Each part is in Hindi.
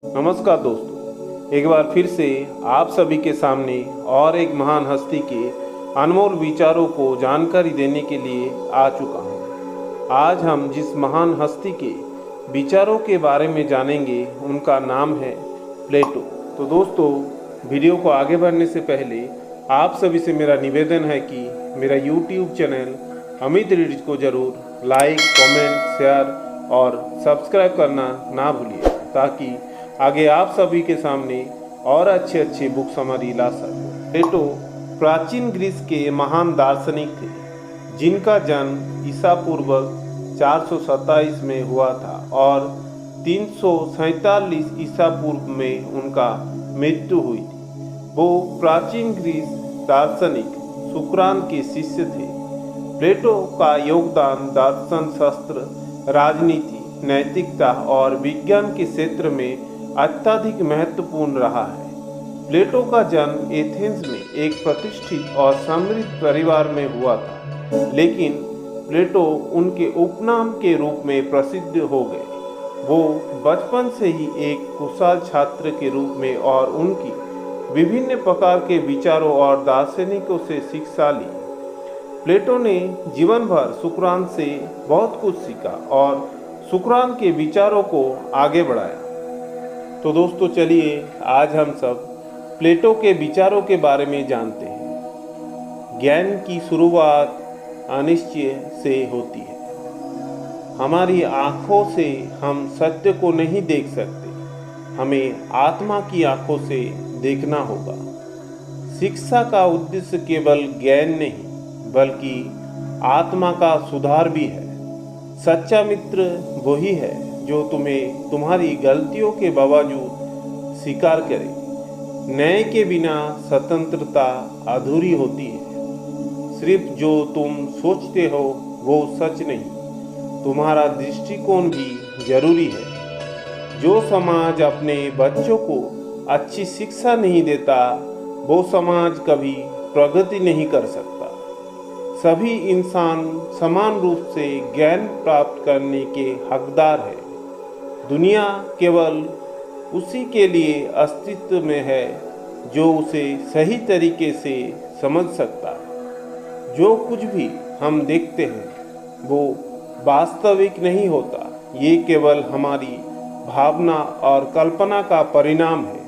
नमस्कार दोस्तों, एक बार फिर से आप सभी के सामने और एक महान हस्ती के अनमोल विचारों को जानकारी देने के लिए आ चुका हूँ। आज हम जिस महान हस्ती के विचारों के बारे में जानेंगे उनका नाम है प्लेटो। तो दोस्तों, वीडियो को आगे बढ़ने से पहले आप सभी से मेरा निवेदन है कि मेरा यूट्यूब चैनल अमित रीड्स को ज़रूर लाइक, कमेंट, शेयर और सब्सक्राइब करना ना भूलिए, ताकि आगे आप सभी के सामने और अच्छे अच्छे बुक समरी ला सकें। प्लेटो प्राचीन ग्रीस के महान दार्शनिक थे, जिनका जन्म ईसा पूर्व 427 में हुआ था और 347 ईसा पूर्व में उनका मृत्यु हुई थी। वो प्राचीन ग्रीस दार्शनिक सुकरात के शिष्य थे। प्लेटो का योगदान दर्शन शास्त्र, राजनीति, नैतिकता और विज्ञान के क्षेत्र में अत्यधिक महत्वपूर्ण रहा है। प्लेटो का जन्म एथेंस में एक प्रतिष्ठित और समृद्ध परिवार में हुआ था, लेकिन प्लेटो उनके उपनाम के रूप में प्रसिद्ध हो गए। वो बचपन से ही एक कुशल छात्र के रूप में और उनकी विभिन्न प्रकार के विचारों और दार्शनिकों से शिक्षा ली। प्लेटो ने जीवन भर सुकरात से बहुत कुछ सीखा और सुकरात के विचारों को आगे बढ़ाया। तो दोस्तों, चलिए आज हम सब प्लेटो के विचारों के बारे में जानते हैं। ज्ञान की शुरुआत अनिश्चय से होती है। हमारी आँखों से हम सत्य को नहीं देख सकते, हमें आत्मा की आँखों से देखना होगा। शिक्षा का उद्देश्य केवल ज्ञान नहीं, बल्कि आत्मा का सुधार भी है। सच्चा मित्र वही है जो तुम्हें तुम्हारी गलतियों के बावजूद स्वीकार करे। न्याय के बिना स्वतंत्रता अधूरी होती है। सिर्फ जो तुम सोचते हो वो सच नहीं, तुम्हारा दृष्टिकोण भी जरूरी है। जो समाज अपने बच्चों को अच्छी शिक्षा नहीं देता, वो समाज कभी प्रगति नहीं कर सकता। सभी इंसान समान रूप से ज्ञान प्राप्त करने के हकदार है। दुनिया केवल उसी के लिए अस्तित्व में है जो उसे सही तरीके से समझ सकता है। जो कुछ भी हम देखते हैं वो वास्तविक नहीं होता, ये केवल हमारी भावना और कल्पना का परिणाम है।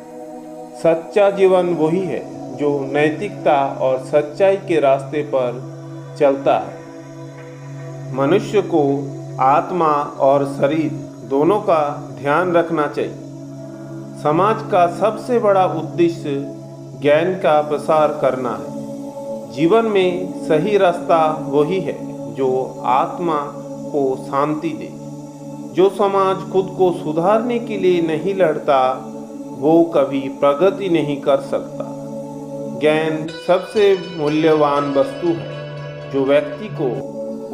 सच्चा जीवन वही है जो नैतिकता और सच्चाई के रास्ते पर चलता है। मनुष्य को आत्मा और शरीर दोनों का ध्यान रखना चाहिए। समाज का सबसे बड़ा उद्देश्य ज्ञान का प्रसार करना है। जीवन में सही रास्ता वही है जो आत्मा को शांति दे। जो समाज खुद को सुधारने के लिए नहीं लड़ता, वो कभी प्रगति नहीं कर सकता। ज्ञान सबसे मूल्यवान वस्तु है जो व्यक्ति को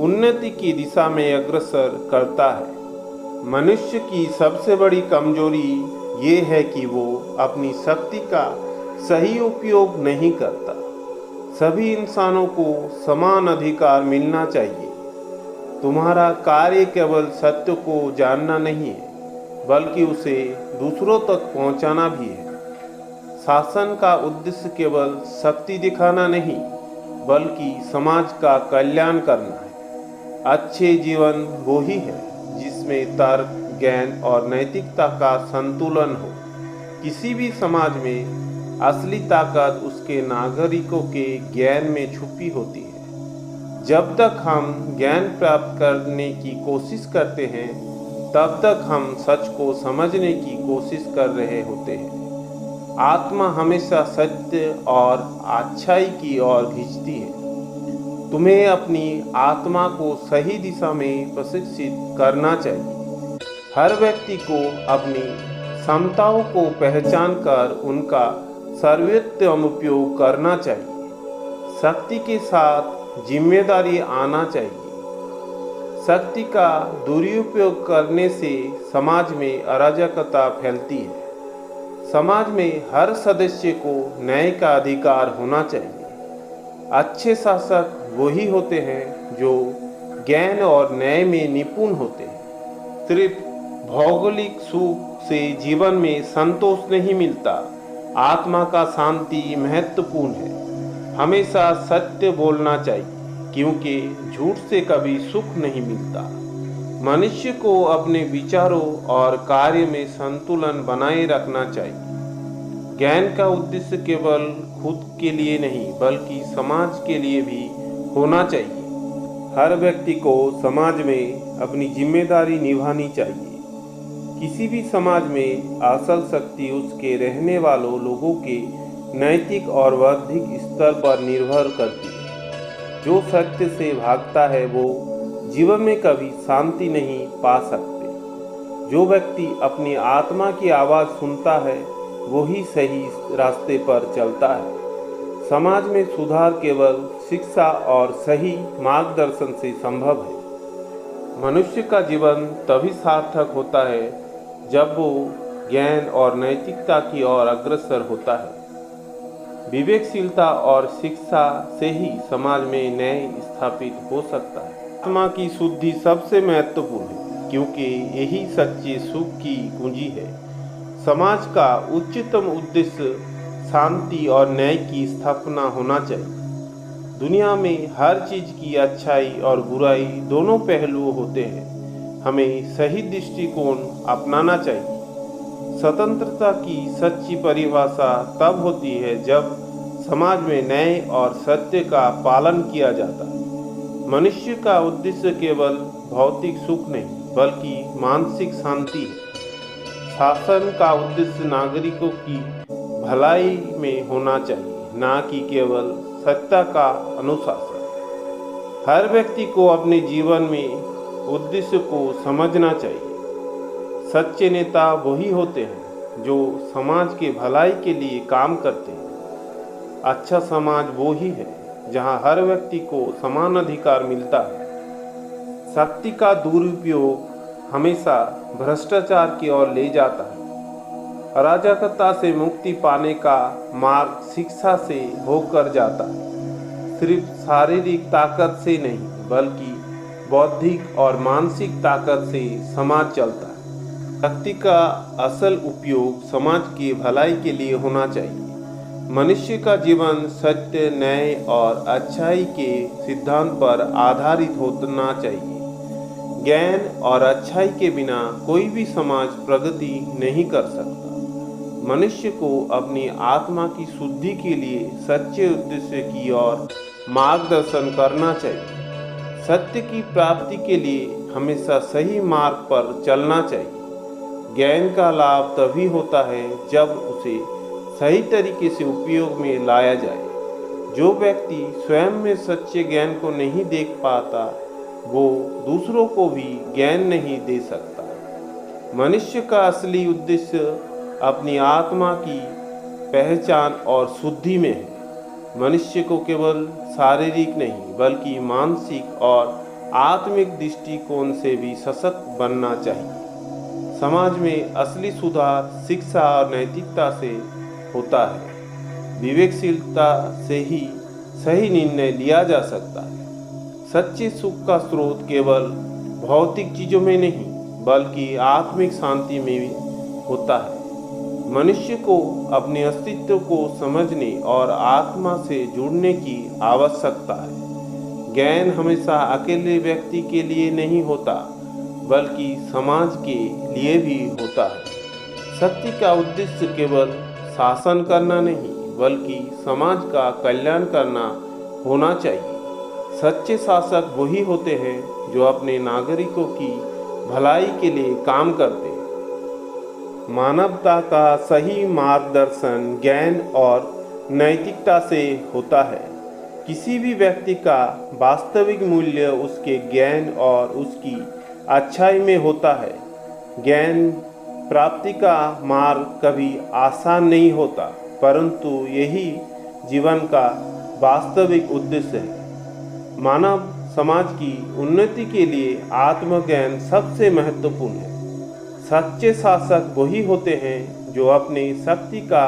उन्नति की दिशा में अग्रसर करता है। मनुष्य की सबसे बड़ी कमजोरी ये है कि वो अपनी शक्ति का सही उपयोग नहीं करता। सभी इंसानों को समान अधिकार मिलना चाहिए। तुम्हारा कार्य केवल सत्य को जानना नहीं है, बल्कि उसे दूसरों तक पहुंचाना भी है। शासन का उद्देश्य केवल शक्ति दिखाना नहीं, बल्कि समाज का कल्याण करना है। अच्छे जीवन वो ही है जिसमें तर्क, ज्ञान और नैतिकता का संतुलन हो। किसी भी समाज में असली ताकत उसके नागरिकों के ज्ञान में छुपी होती है। जब तक हम ज्ञान प्राप्त करने की कोशिश करते हैं, तब तक हम सच को समझने की कोशिश कर रहे होते हैं। आत्मा हमेशा सत्य और अच्छाई की ओर खींचती है। तुम्हें अपनी आत्मा को सही दिशा में प्रशिक्षित करना चाहिए। हर व्यक्ति को अपनी क्षमताओं को पहचान कर उनका सर्वोत्तम उपयोग करना चाहिए। शक्ति के साथ जिम्मेदारी आना चाहिए। शक्ति का दुरुपयोग करने से समाज में अराजकता फैलती है। समाज में हर सदस्य को न्याय का अधिकार होना चाहिए। अच्छे शासक वही होते हैं जो ज्ञान और न्याय में निपुण होते हैं। सिर्फ भौगोलिक सुख से जीवन में संतोष नहीं मिलता। आत्मा का शांति महत्वपूर्ण है। हमेशा सत्य बोलना चाहिए, क्योंकि झूठ से कभी सुख नहीं मिलता। मनुष्य को अपने विचारों और कार्य में संतुलन बनाए रखना चाहिए। ज्ञान का उद्देश्य केवल खुद के लिए नहीं, बल्कि समाज के लिए भी होना चाहिए। हर व्यक्ति को समाज में अपनी जिम्मेदारी निभानी चाहिए। किसी भी समाज में असल शक्ति उसके रहने वालों लोगों के नैतिक और बौद्धिक स्तर पर निर्भर करती है। जो सत्य से भागता है वो जीवन में कभी शांति नहीं पा सकते। जो व्यक्ति अपनी आत्मा की आवाज़ सुनता है वही सही रास्ते पर चलता है। समाज में सुधार केवल शिक्षा और सही मार्गदर्शन से संभव है। मनुष्य का जीवन तभी सार्थक होता है जब वो ज्ञान और नैतिकता की ओर अग्रसर होता है। विवेकशीलता और शिक्षा से ही समाज में न्याय स्थापित हो सकता है। आत्मा की शुद्धि सबसे महत्वपूर्ण है, क्योंकि यही सच्चे सुख की कुंजी है। समाज का उच्चतम उद्देश्य शांति और न्याय की स्थापना होना चाहिए। दुनिया में हर चीज की अच्छाई और बुराई दोनों पहलू होते हैं। हमें सही दृष्टिकोण अपनाना चाहिए। स्वतंत्रता की सच्ची परिभाषा तब होती है जब समाज में न्याय और सत्य का पालन किया जाता है। मनुष्य का उद्देश्य केवल भौतिक सुख नहीं, बल्कि मानसिक शांति है। शासन का उद्देश्य नागरिकों की भलाई में होना चाहिए, ना कि केवल सत्ता का अनुशासन। हर व्यक्ति को अपने जीवन में उद्देश्य को समझना चाहिए। सच्चे नेता वही होते हैं जो समाज के भलाई के लिए काम करते हैं। अच्छा समाज वो ही है जहां हर व्यक्ति को समान अधिकार मिलता है। शक्ति का दुरुपयोग हमेशा भ्रष्टाचार की ओर ले जाता है। अराजकता से मुक्ति पाने का मार्ग शिक्षा से होकर जाता है। सिर्फ शारीरिक ताकत से नहीं, बल्कि बौद्धिक और मानसिक ताकत से समाज चलता है। शक्ति का असल उपयोग समाज की भलाई के लिए होना चाहिए। मनुष्य का जीवन सत्य, न्याय और अच्छाई के सिद्धांत पर आधारित होना चाहिए। ज्ञान और अच्छाई के बिना कोई भी समाज प्रगति नहीं कर सकता। मनुष्य को अपनी आत्मा की शुद्धि के लिए सच्चे उद्देश्य की ओर मार्गदर्शन करना चाहिए। सत्य की प्राप्ति के लिए हमेशा सही मार्ग पर चलना चाहिए। ज्ञान का लाभ तभी होता है जब उसे सही तरीके से उपयोग में लाया जाए। जो व्यक्ति स्वयं में सच्चे ज्ञान को नहीं देख पाता, वो दूसरों को भी ज्ञान नहीं दे सकता। मनुष्य का असली उद्देश्य अपनी आत्मा की पहचान और शुद्धि में है। मनुष्य को केवल शारीरिक नहीं, बल्कि मानसिक और आत्मिक दृष्टिकोण से भी सशक्त बनना चाहिए। समाज में असली सुधार शिक्षा और नैतिकता से होता है। विवेकशीलता से ही सही निर्णय लिया जा सकता है। सच्चे सुख का स्रोत केवल भौतिक चीज़ों में नहीं, बल्कि आत्मिक शांति में भी होता है। मनुष्य को अपने अस्तित्व को समझने और आत्मा से जुड़ने की आवश्यकता है। ज्ञान हमेशा अकेले व्यक्ति के लिए नहीं होता, बल्कि समाज के लिए भी होता है। शक्ति का उद्देश्य केवल शासन करना नहीं, बल्कि समाज का कल्याण करना होना चाहिए। सच्चे शासक वही होते हैं जो अपने नागरिकों की भलाई के लिए काम करते हैं। मानवता का सही मार्गदर्शन ज्ञान और नैतिकता से होता है। किसी भी व्यक्ति का वास्तविक मूल्य उसके ज्ञान और उसकी अच्छाई में होता है। ज्ञान प्राप्ति का मार्ग कभी आसान नहीं होता, परंतु यही जीवन का वास्तविक उद्देश्य है। मानव समाज की उन्नति के लिए आत्मज्ञान सबसे महत्वपूर्ण है। सच्चे शासक वही होते हैं जो अपनी शक्ति का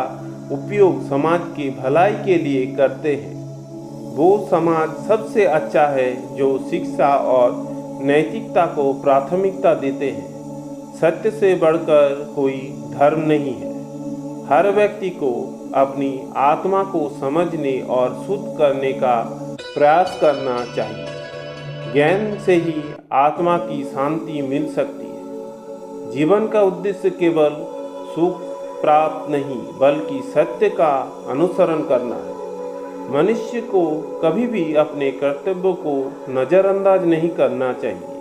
उपयोग समाज की भलाई के लिए करते हैं। वो समाज सबसे अच्छा है जो शिक्षा और नैतिकता को प्राथमिकता देते हैं। सत्य से बढ़कर कोई धर्म नहीं है। हर व्यक्ति को अपनी आत्मा को समझने और शुद्ध करने का प्रयास करना चाहिए। ज्ञान से ही आत्मा की शांति मिल सकती है। जीवन का उद्देश्य केवल सुख प्राप्त नहीं बल्कि सत्य का अनुसरण करना है। मनुष्य को कभी भी अपने कर्तव्यों को नज़रअंदाज नहीं करना चाहिए।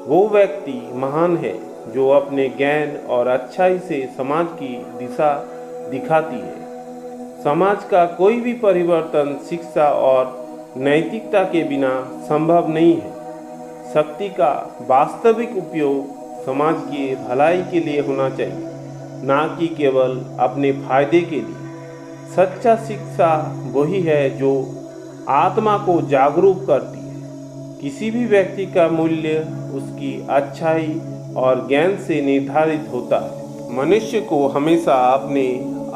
वो व्यक्ति महान है जो अपने ज्ञान और अच्छाई से समाज की दिशा दिखाती है। समाज का कोई भी परिवर्तन शिक्षा और नैतिकता के बिना संभव नहीं है। शक्ति का वास्तविक उपयोग समाज की भलाई के लिए होना चाहिए, ना कि केवल अपने फायदे के लिए। सच्चा शिक्षा वही है जो आत्मा को जागरूक करती है। किसी भी व्यक्ति का मूल्य उसकी अच्छाई और ज्ञान से निर्धारित होता है। मनुष्य को हमेशा अपने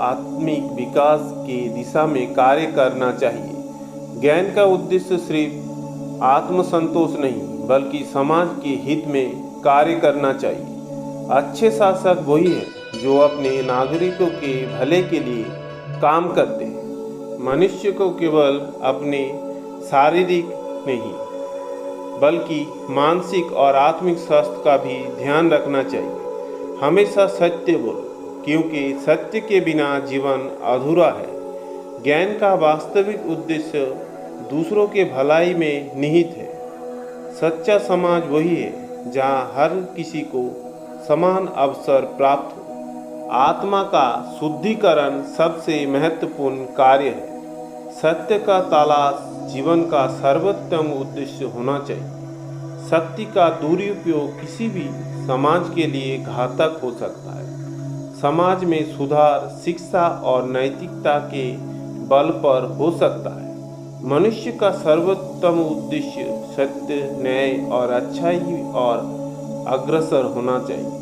आत्मिक विकास की दिशा में कार्य करना चाहिए। ज्ञान का उद्देश्य सिर्फ आत्मसंतोष नहीं बल्कि समाज के हित में कार्य करना चाहिए। अच्छे शासक वही हैं जो अपने नागरिकों के भले के लिए काम करते हैं। मनुष्य को केवल अपने शारीरिक नहीं बल्कि मानसिक और आत्मिक स्वास्थ्य का भी ध्यान रखना चाहिए। हमेशा सत्य बोलो, क्योंकि सत्य के बिना जीवन अधूरा है। ज्ञान का वास्तविक उद्देश्य दूसरों के भलाई में निहित है। सच्चा समाज वही है जहाँ हर किसी को समान अवसर प्राप्त हो। आत्मा का शुद्धिकरण सबसे महत्वपूर्ण कार्य है। सत्य का तलाश जीवन का सर्वोत्तम उद्देश्य होना चाहिए। शक्ति का दुरुपयोग किसी भी समाज के लिए घातक हो सकता है। समाज में सुधार शिक्षा और नैतिकता के बल पर हो सकता है। मनुष्य का सर्वोत्तम उद्देश्य सत्य, न्याय और अच्छाई और अग्रसर होना चाहिए।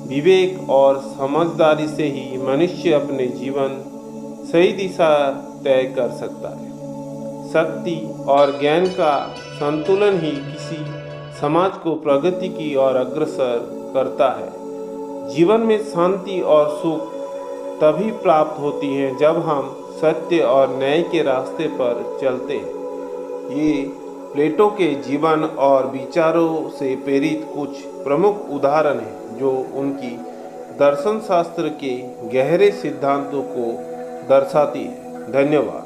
विवेक और समझदारी से ही मनुष्य अपने जीवन सही दिशा तय कर सकता है। शक्ति और ज्ञान का संतुलन ही किसी समाज को प्रगति की ओर अग्रसर करता है। जीवन में शांति और सुख तभी प्राप्त होती है जब हम सत्य और न्याय के रास्ते पर चलते हैं। ये प्लेटो के जीवन और विचारों से प्रेरित कुछ प्रमुख उदाहरण हैं जो उनकी दर्शन शास्त्र के गहरे सिद्धांतों को दर्शाती है। धन्यवाद।